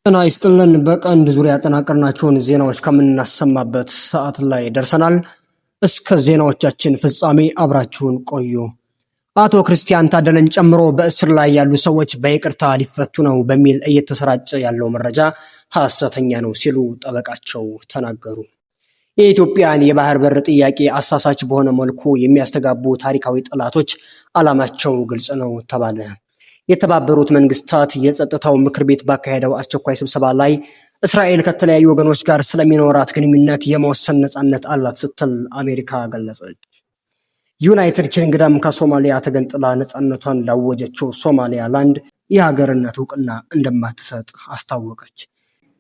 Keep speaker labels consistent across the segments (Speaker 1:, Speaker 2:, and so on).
Speaker 1: ጤና ይስጥልን። በቀንድ ዙሪያ ያጠናቀርናቸውን ዜናዎች ከምናሰማበት ሰዓት ላይ ደርሰናል። እስከ ዜናዎቻችን ፍጻሜ አብራችሁን ቆዩ። አቶ ክርስቲያን ታደለን ጨምሮ በእስር ላይ ያሉ ሰዎች በይቅርታ ሊፈቱ ነው በሚል እየተሰራጨ ያለው መረጃ ሐሰተኛ ነው ሲሉ ጠበቃቸው ተናገሩ። የኢትዮጵያን የባህር በር ጥያቄ አሳሳች በሆነ መልኩ የሚያስተጋቡ ታሪካዊ ጠላቶች ዓላማቸው ግልጽ ነው ተባለ። የተባበሩት መንግስታት የጸጥታው ምክር ቤት ባካሄደው አስቸኳይ ስብሰባ ላይ እስራኤል ከተለያዩ ወገኖች ጋር ስለሚኖራት ግንኙነት የመወሰን ነፃነት አላት ስትል አሜሪካ ገለጸች። ዩናይትድ ኪንግደም ከሶማሊያ ተገንጥላ ነፃነቷን ላወጀችው ሶማሊያላንድ የሀገርነት እውቅና እንደማትሰጥ አስታወቀች።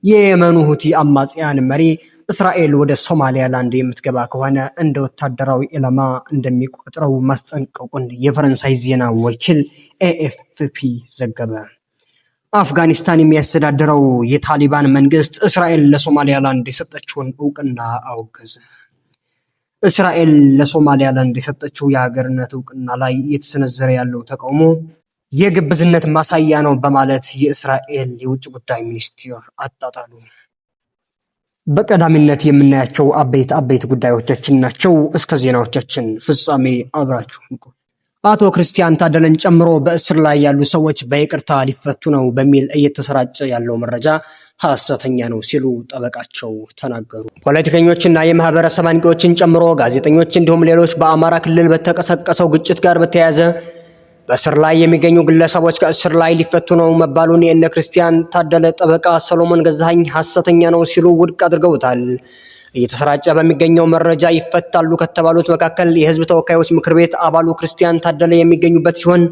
Speaker 1: የየመኑ ሁቲ አማጽያን መሪ እስራኤል ወደ ሶማሊያላንድ የምትገባ ከሆነ እንደ ወታደራዊ ኢላማ እንደሚቆጥረው ማስጠንቀቁን የፈረንሳይ ዜና ወኪል ኤኤፍፒ ዘገበ። አፍጋኒስታን የሚያስተዳድረው የታሊባን መንግስት እስራኤል ለሶማሊያላንድ የሰጠችውን እውቅና አወገዘ። እስራኤል ለሶማሊያላንድ የሰጠችው የሀገርነት እውቅና ላይ እየተሰነዘረ ያለው ተቃውሞ የግብዝነት ማሳያ ነው በማለት የእስራኤል የውጭ ጉዳይ ሚኒስቴር አጣጣሉ። በቀዳሚነት የምናያቸው አበይት ጉዳዮቻችን ናቸው። እስከ ዜናዎቻችን ፍጻሜ አብራችሁን ቆዩ። አቶ ክርስቲያን ታደለን ጨምሮ በእስር ላይ ያሉ ሰዎች በይቅርታ ሊፈቱ ነው በሚል እየተሰራጨ ያለው መረጃ ሐሰተኛ ነው ሲሉ ጠበቃቸው ተናገሩ። ፖለቲከኞችና የማህበረሰብ አንቂዎችን ጨምሮ ጋዜጠኞች እንዲሁም ሌሎች በአማራ ክልል በተቀሰቀሰው ግጭት ጋር በተያያዘ በእስር ላይ የሚገኙ ግለሰቦች ከእስር ላይ ሊፈቱ ነው መባሉን የእነ ክርስቲያን ታደለ ጠበቃ ሰሎሞን ገዛኸኝ ሐሰተኛ ነው ሲሉ ውድቅ አድርገውታል። እየተሰራጨ በሚገኘው መረጃ ይፈታሉ ከተባሉት መካከል የህዝብ ተወካዮች ምክር ቤት አባሉ ክርስቲያን ታደለ የሚገኙበት ሲሆን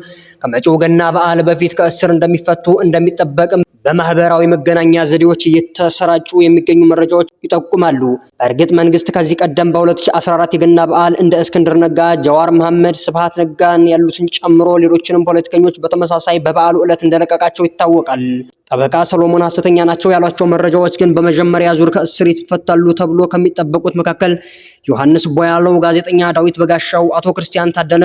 Speaker 1: ከመጪው ገና በዓል በፊት ከእስር እንደሚፈቱ እንደሚጠበቅም በማህበራዊ መገናኛ ዘዴዎች እየተሰራጩ የሚገኙ መረጃዎች ይጠቁማሉ። በእርግጥ መንግስት ከዚህ ቀደም በ2014 የገና በዓል እንደ እስክንድር ነጋ፣ ጀዋር መሐመድ፣ ስብሃት ነጋን ያሉትን ጨምሮ ሌሎችንም ፖለቲከኞች በተመሳሳይ በበዓሉ ዕለት እንደለቀቃቸው ይታወቃል። ጠበቃ ሰሎሞን ሐሰተኛ ናቸው ያሏቸው መረጃዎች ግን በመጀመሪያ ዙር ከእስር ይፈታሉ ተብሎ ከሚጠበቁት መካከል ዮሐንስ ቦያለው፣ ጋዜጠኛ ዳዊት በጋሻው፣ አቶ ክርስቲያን ታደለ፣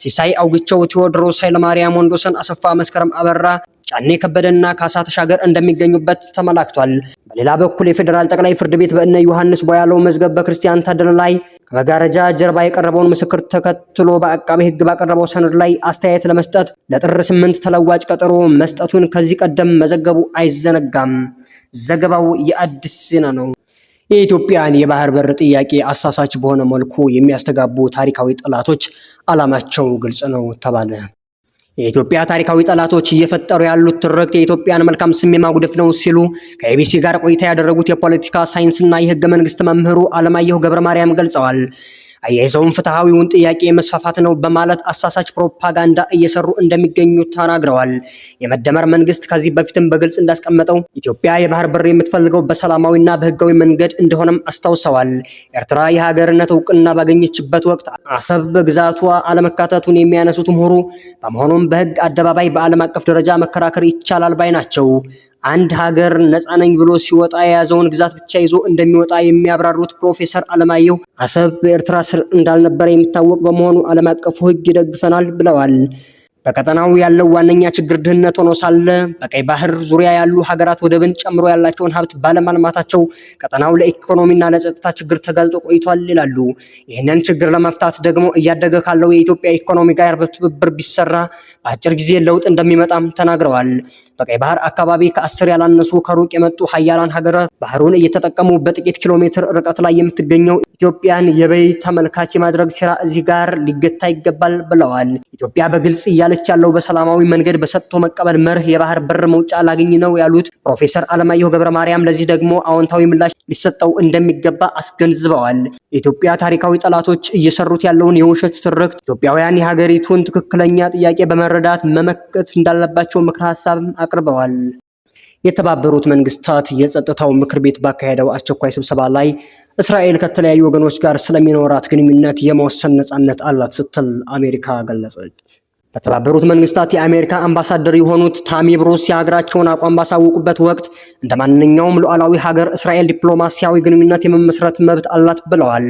Speaker 1: ሲሳይ አውግቸው፣ ቴዎድሮስ ኃይለማርያም፣ ወንዶሰን አሰፋ፣ መስከረም አበራ፣ ጫኔ ከበደና ካሳ ተሻገር እንደሚገኙበት ተመላክቷል። በሌላ በኩል የፌዴራል ጠቅላይ ፍርድ ቤት በእነ ዮሐንስ ቦያለው መዝገብ በክርስቲያን ታደለ ላይ ከመጋረጃ ጀርባ የቀረበውን ምስክር ተከትሎ በአቃቤ ሕግ ባቀረበው ሰነድ ላይ አስተያየት ለመስጠት ለጥር 8 ተለዋጭ ቀጠሮ መስጠቱን ከዚህ ቀደም መዘገቡ አይዘነጋም። ዘገባው የአዲስ ዜና ነው። የኢትዮጵያን የባህር በር ጥያቄ አሳሳች በሆነ መልኩ የሚያስተጋቡ ታሪካዊ ጠላቶች ዓላማቸው ግልጽ ነው ተባለ። የኢትዮጵያ ታሪካዊ ጠላቶች እየፈጠሩ ያሉት ትርክት የኢትዮጵያን መልካም ስም የማጉደፍ ነው ሲሉ ከኤቢሲ ጋር ቆይታ ያደረጉት የፖለቲካ ሳይንስና የህገ መንግስት መምህሩ አለማየሁ ገብረ ማርያም ገልጸዋል። አያይዘውም ፍትሃዊውን ጥያቄ መስፋፋት ነው በማለት አሳሳች ፕሮፓጋንዳ እየሰሩ እንደሚገኙ ተናግረዋል። የመደመር መንግስት ከዚህ በፊትም በግልጽ እንዳስቀመጠው ኢትዮጵያ የባህር በር የምትፈልገው በሰላማዊና በህጋዊ መንገድ እንደሆነም አስታውሰዋል። ኤርትራ የሀገርነት እውቅና ባገኘችበት ወቅት አሰብ በግዛቷ አለመካተቱን የሚያነሱት ምሁሩ በመሆኑም በህግ አደባባይ በዓለም አቀፍ ደረጃ መከራከር ይቻላል ባይ ናቸው። አንድ ሀገር ነፃ ነኝ ብሎ ሲወጣ የያዘውን ግዛት ብቻ ይዞ እንደሚወጣ የሚያብራሩት ፕሮፌሰር አለማየሁ አሰብ በኤርትራ ስር እንዳልነበረ የሚታወቅ በመሆኑ ዓለም አቀፉ ህግ ይደግፈናል ብለዋል። በቀጠናው ያለው ዋነኛ ችግር ድህነት ሆኖ ሳለ በቀይ ባህር ዙሪያ ያሉ ሀገራት ወደብን ጨምሮ ያላቸውን ሀብት ባለማልማታቸው ቀጠናው ለኢኮኖሚና ለጸጥታ ችግር ተጋልጦ ቆይቷል ይላሉ። ይህንን ችግር ለመፍታት ደግሞ እያደገ ካለው የኢትዮጵያ ኢኮኖሚ ጋር በትብብር ቢሰራ በአጭር ጊዜ ለውጥ እንደሚመጣም ተናግረዋል። በቀይ ባህር አካባቢ ከ10 ያላነሱ ከሩቅ የመጡ ሀያላን ሀገራት ባህሩን እየተጠቀሙ በጥቂት ኪሎ ሜትር ርቀት ላይ የምትገኘው ኢትዮጵያን የበይ ተመልካች የማድረግ ሴራ እዚህ ጋር ሊገታ ይገባል ብለዋል። ኢትዮጵያ በግልጽ እያለች ያለው በሰላማዊ መንገድ በሰጥቶ መቀበል መርህ የባህር በር መውጫ ላገኝ ነው ያሉት ፕሮፌሰር አለማየሁ ገብረ ማርያም ለዚህ ደግሞ አዎንታዊ ምላሽ ሊሰጠው እንደሚገባ አስገንዝበዋል። የኢትዮጵያ ታሪካዊ ጠላቶች እየሰሩት ያለውን የውሸት ትርክት ኢትዮጵያውያን የሀገሪቱን ትክክለኛ ጥያቄ በመረዳት መመከት እንዳለባቸው ምክረ ሀሳብ አቅርበዋል። የተባበሩት መንግስታት የጸጥታው ምክር ቤት ባካሄደው አስቸኳይ ስብሰባ ላይ እስራኤል ከተለያዩ ወገኖች ጋር ስለሚኖራት ግንኙነት የመወሰን ነፃነት አላት ስትል አሜሪካ ገለጸች። በተባበሩት መንግስታት የአሜሪካ አምባሳደር የሆኑት ታሚ ብሩስ የሀገራቸውን አቋም ባሳወቁበት ወቅት እንደ ማንኛውም ሉዓላዊ ሀገር እስራኤል ዲፕሎማሲያዊ ግንኙነት የመመስረት መብት አላት ብለዋል።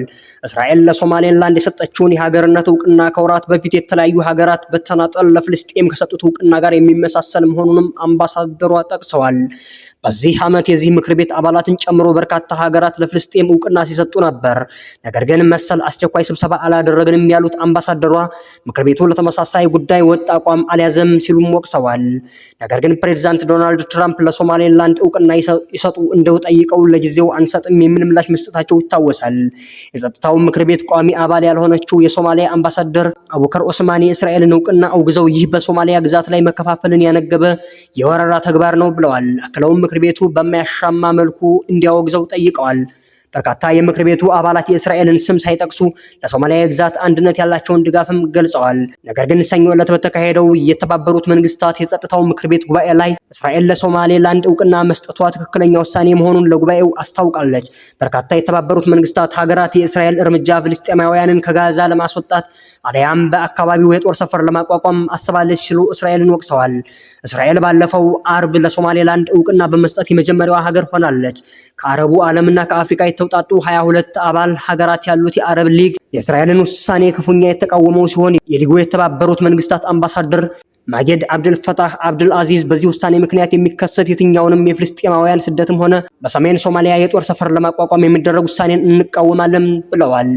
Speaker 1: እስራኤል ለሶማሌላንድ የሰጠችውን የሀገርነት እውቅና ከወራት በፊት የተለያዩ ሀገራት በተናጠል ለፍልስጤም ከሰጡት እውቅና ጋር የሚመሳሰል መሆኑንም አምባሳደሯ ጠቅሰዋል። በዚህ ዓመት የዚህ ምክር ቤት አባላትን ጨምሮ በርካታ ሀገራት ለፍልስጤም እውቅና ሲሰጡ ነበር። ነገር ግን መሰል አስቸኳይ ስብሰባ አላደረግንም ያሉት አምባሳደሯ ምክር ቤቱ ለተመሳሳይ ጉዳይ ወጥ አቋም አልያዘም ሲሉም ወቅሰዋል። ነገር ግን ፕሬዝዳንት ዶናልድ ትራምፕ ለሶማሌላንድ እውቅና ይሰጡ እንደው ጠይቀው ለጊዜው አንሰጥም የሚል ምላሽ መስጠታቸው ይታወሳል። የጸጥታው ምክር ቤት ቋሚ አባል ያልሆነችው የሶማሊያ አምባሳደር አቡከር ኦስማኒ የእስራኤልን እውቅና አውግዘው ይህ በሶማሊያ ግዛት ላይ መከፋፈልን ያነገበ የወረራ ተግባር ነው ብለዋል። አክለውም ምክር ቤቱ በማያሻማ መልኩ እንዲያወግዘው ጠይቀዋል። በርካታ የምክር ቤቱ አባላት የእስራኤልን ስም ሳይጠቅሱ ለሶማሊያ ግዛት አንድነት ያላቸውን ድጋፍም ገልጸዋል። ነገር ግን ሰኞ ዕለት በተካሄደው የተባበሩት መንግስታት የጸጥታው ምክር ቤት ጉባኤ ላይ እስራኤል ለሶማሌላንድ እውቅና መስጠቷ ትክክለኛ ውሳኔ መሆኑን ለጉባኤው አስታውቃለች። በርካታ የተባበሩት መንግስታት ሀገራት የእስራኤል እርምጃ ፍልስጤማውያንን ከጋዛ ለማስወጣት አለያም በአካባቢው የጦር ሰፈር ለማቋቋም አስባለች ሲሉ እስራኤልን ወቅሰዋል። እስራኤል ባለፈው አርብ ለሶማሌላንድ እውቅና በመስጠት የመጀመሪያዋ ሀገር ሆናለች። ከአረቡ ዓለምና ከአፍሪካ የተውጣጡ 22 አባል ሀገራት ያሉት የአረብ ሊግ የእስራኤልን ውሳኔ ክፉኛ የተቃወመው ሲሆን የሊጉ የተባበሩት መንግስታት አምባሳደር ማጌድ አብዱል ፈታህ አብዱል አዚዝ በዚህ ውሳኔ ምክንያት የሚከሰት የትኛውንም የፍልስጤማውያን ስደትም ሆነ በሰሜን ሶማሊያ የጦር ሰፈር ለማቋቋም የሚደረግ ውሳኔን እንቃወማለን ብለዋል።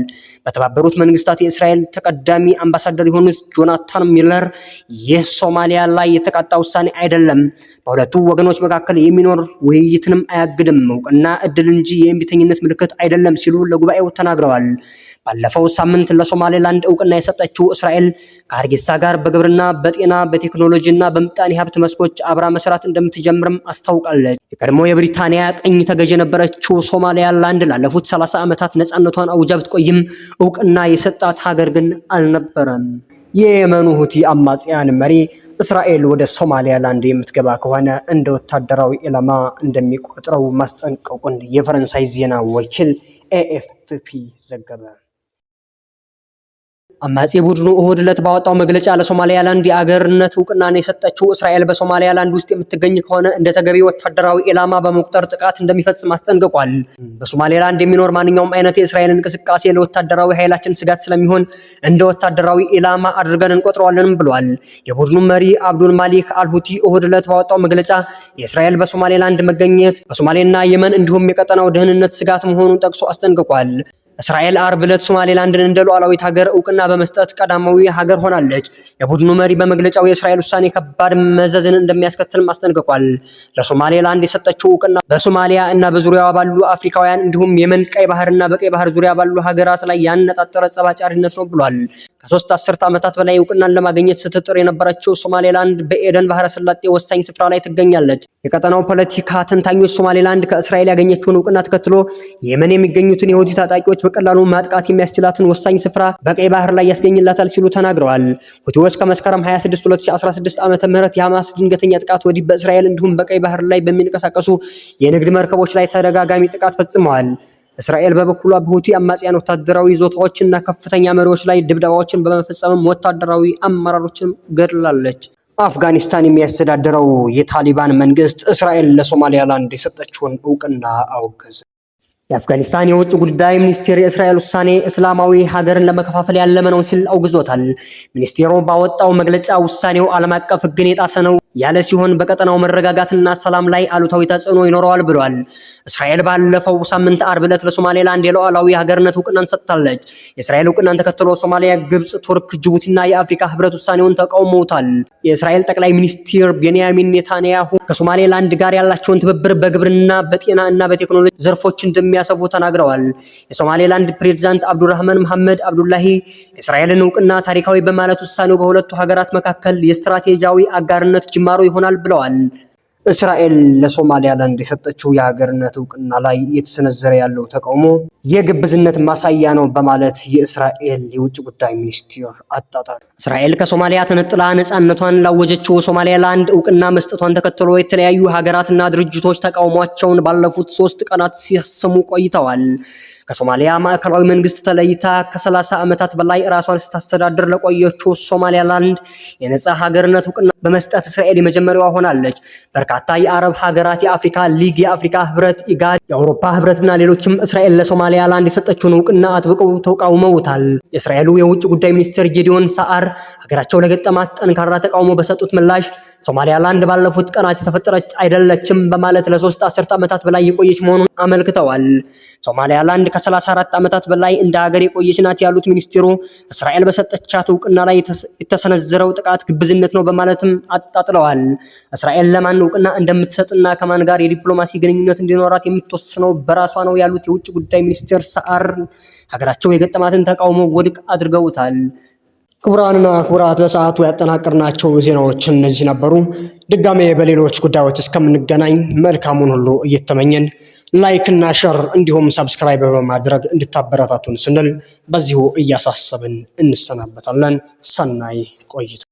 Speaker 1: በተባበሩት መንግስታት የእስራኤል ተቀዳሚ አምባሳደር የሆኑት ጆናታን ሚለር ይህ ሶማሊያ ላይ የተቃጣ ውሳኔ አይደለም፣ በሁለቱ ወገኖች መካከል የሚኖር ውይይትንም አያግድም፣ እውቅና እድል እንጂ የእምቢተኝነት ምልክት አይደለም ሲሉ ለጉባኤው ተናግረዋል። ባለፈው ሳምንት ለሶማሌላንድ እውቅና የሰጠችው እስራኤል ከሀርጌሳ ጋር በግብርና፣ በጤና፣ በቴክኖሎጂ እና በምጣኔ ሀብት መስኮች አብራ መስራት እንደምትጀምርም አስታውቃለች። የቀድሞ የብሪታንያ ቀኝ ተገዥ የነበረችው ሶማሊያላንድ ላለፉት 30 ዓመታት ነፃነቷን አውጃ ብትቆይም እውቅና የሰጣት ሀገር ግን አልነበረም። የየመኑ ሁቲ አማጽያን መሪ እስራኤል ወደ ሶማሊያላንድ የምትገባ ከሆነ እንደ ወታደራዊ ኢላማ እንደሚቆጥረው ማስጠንቀቁን የፈረንሳይ ዜና ወኪል ኤኤፍፒ ዘገበ። አማጺ ቡድኑ እሁድ ዕለት ባወጣው መግለጫ ለሶማሊያላንድ የአገርነት እውቅናን የሰጠችው እስራኤል በሶማሊያላንድ ውስጥ የምትገኝ ከሆነ እንደ ተገቢ ወታደራዊ ኢላማ በመቁጠር ጥቃት እንደሚፈጽም አስጠንቅቋል። በሶማሊያላንድ የሚኖር ማንኛውም አይነት የእስራኤል እንቅስቃሴ ለወታደራዊ ኃይላችን ስጋት ስለሚሆን እንደ ወታደራዊ ኢላማ አድርገን እንቆጥረዋለንም ብሏል። የቡድኑ መሪ አብዱል ማሊክ አልሁቲ እሁድ ዕለት ባወጣው መግለጫ የእስራኤል በሶማሊያላንድ መገኘት በሶማሌና የመን እንዲሁም የቀጠናው ደህንነት ስጋት መሆኑን ጠቅሶ አስጠንቅቋል። እስራኤል አርብ ዕለት ሶማሌላንድን እንደ ሉዓላዊት ሀገር እውቅና በመስጠት ቀዳማዊ ሀገር ሆናለች። የቡድኑ መሪ በመግለጫው የእስራኤል ውሳኔ ከባድ መዘዝን እንደሚያስከትልም አስጠንቅቋል። ለሶማሌላንድ የሰጠችው እውቅና በሶማሊያ እና በዙሪያዋ ባሉ አፍሪካውያን እንዲሁም የመን፣ ቀይ ባህርና በቀይ ባህር ዙሪያ ባሉ ሀገራት ላይ ያነጣጠረ ጸባጫሪነት ነው ብሏል። ከ3 አስርት ዓመታት በላይ እውቅናን ለማግኘት ስትጥር የነበረችው ሶማሌላንድ በኤደን ባህረ ሰላጤ ወሳኝ ስፍራ ላይ ትገኛለች። የቀጠናው ፖለቲካ ተንታኞች ሶማሌላንድ ከእስራኤል ያገኘችውን እውቅና ተከትሎ የመን የሚገኙትን የሁቲ ታጣቂዎች በቀላሉ ማጥቃት የሚያስችላትን ወሳኝ ስፍራ በቀይ ባህር ላይ ያስገኝላታል ሲሉ ተናግረዋል። ሁቲዎች ከመስከረም 26 2016 ዓ.ም የሐማስ ድንገተኛ ጥቃት ወዲህ በእስራኤል እንዲሁም በቀይ ባህር ላይ በሚንቀሳቀሱ የንግድ መርከቦች ላይ ተደጋጋሚ ጥቃት ፈጽመዋል። እስራኤል በበኩሏ በሁቲ አማጽያን ወታደራዊ ይዞታዎችና ከፍተኛ መሪዎች ላይ ድብደባዎችን በመፈጸም ወታደራዊ አመራሮችን ገድላለች። አፍጋኒስታን የሚያስተዳድረው የታሊባን መንግስት እስራኤል ለሶማሊያላንድ የሰጠችውን እውቅና አወገዘ። የአፍጋኒስታን የውጭ ጉዳይ ሚኒስቴር የእስራኤል ውሳኔ እስላማዊ ሀገርን ለመከፋፈል ያለመ ነው ሲል አውግዞታል። ሚኒስቴሩ ባወጣው መግለጫ ውሳኔው ዓለም አቀፍ ሕግን የጣሰ ነው ያለ ሲሆን በቀጠናው መረጋጋትና ሰላም ላይ አሉታዊ ተጽዕኖ ይኖረዋል ብሏል። እስራኤል ባለፈው ሳምንት አርብ ዕለት ለሶማሌላንድ የሉዓላዊ ሀገርነት እውቅናን ሰጥታለች። የእስራኤል እውቅናን ተከትሎ ሶማሊያ፣ ግብጽ፣ ቱርክ፣ ጅቡቲና የአፍሪካ ህብረት ውሳኔውን ተቃውመውታል። የእስራኤል ጠቅላይ ሚኒስትር ቤንያሚን ኔታንያሁ ከሶማሌላንድ ጋር ያላቸውን ትብብር በግብርና፣ በጤና እና በቴክኖሎጂ ዘርፎች እንደሚያሰፉ ተናግረዋል። የሶማሌላንድ ፕሬዝዳንት አብዱራህማን መሐመድ አብዱላሂ የእስራኤልን እውቅና ታሪካዊ በማለት ውሳኔው በሁለቱ ሀገራት መካከል የስትራቴጂያዊ አጋርነት ጅማሮ ይሆናል ብለዋል። እስራኤል ለሶማሊያላንድ የሰጠችው የሀገርነት እውቅና ላይ እየተሰነዘረ ያለው ተቃውሞ የግብዝነት ማሳያ ነው በማለት የእስራኤል የውጭ ጉዳይ ሚኒስቴር አጣጣለ። እስራኤል ከሶማሊያ ተነጥላ ነፃነቷን ላወጀችው ሶማሊያላንድ እውቅና መስጠቷን ተከትሎ የተለያዩ ሀገራትና ድርጅቶች ተቃውሟቸውን ባለፉት 3 ቀናት ሲያሰሙ ቆይተዋል። ከሶማሊያ ማዕከላዊ መንግስት ተለይታ ከ30 ዓመታት በላይ ራሷን ስታስተዳድር ለቆየችው ሶማሊያላንድ የነጻ ሀገርነት እውቅና በመስጠት እስራኤል የመጀመሪያዋ ሆናለች። በርካታ የአረብ ሀገራት፣ የአፍሪካ ሊግ፣ የአፍሪካ ህብረት፣ ኢጋድ፣ የአውሮፓ ህብረትና ሌሎችም እስራኤል ለሶማሊያላንድ የሰጠችውን እውቅና አጥብቀው ተቃውመውታል። የእስራኤሉ የውጭ ጉዳይ ሚኒስትር ጌዲዮን ሳዓር ሀገራቸው ለገጠማት ጠንካራ ተቃውሞ በሰጡት ምላሽ ሶማሊያላንድ ባለፉት ቀናት የተፈጠረች አይደለችም በማለት ለ3 አስርት ዓመታት በላይ የቆየች መሆኑን አመልክተዋል። ሶማሊያላንድ ከ34 ዓመታት በላይ እንደ ሀገር የቆየች ናት ያሉት ሚኒስትሩ እስራኤል በሰጠቻት እውቅና ላይ የተሰነዘረው ጥቃት ግብዝነት ነው በማለትም አጣጥለዋል። እስራኤል ለማን እውቅና እንደምትሰጥና ከማን ጋር የዲፕሎማሲ ግንኙነት እንዲኖራት የምትወስነው በራሷ ነው ያሉት የውጭ ጉዳይ ሚኒስትር ሳዓር ሀገራቸው የገጠማትን ተቃውሞ ውድቅ አድርገውታል። ክቡራንና ክቡራት ለሰዓቱ ያጠናቀርናቸው ዜናዎች እነዚህ ነበሩ። ድጋሜ በሌሎች ጉዳዮች እስከምንገናኝ መልካሙን ሁሉ እየተመኘን ላይክ እና ሸር እንዲሁም ሰብስክራይብ በማድረግ እንድታበረታቱን ስንል በዚሁ እያሳሰብን እንሰናበታለን። ሰናይ ቆይታ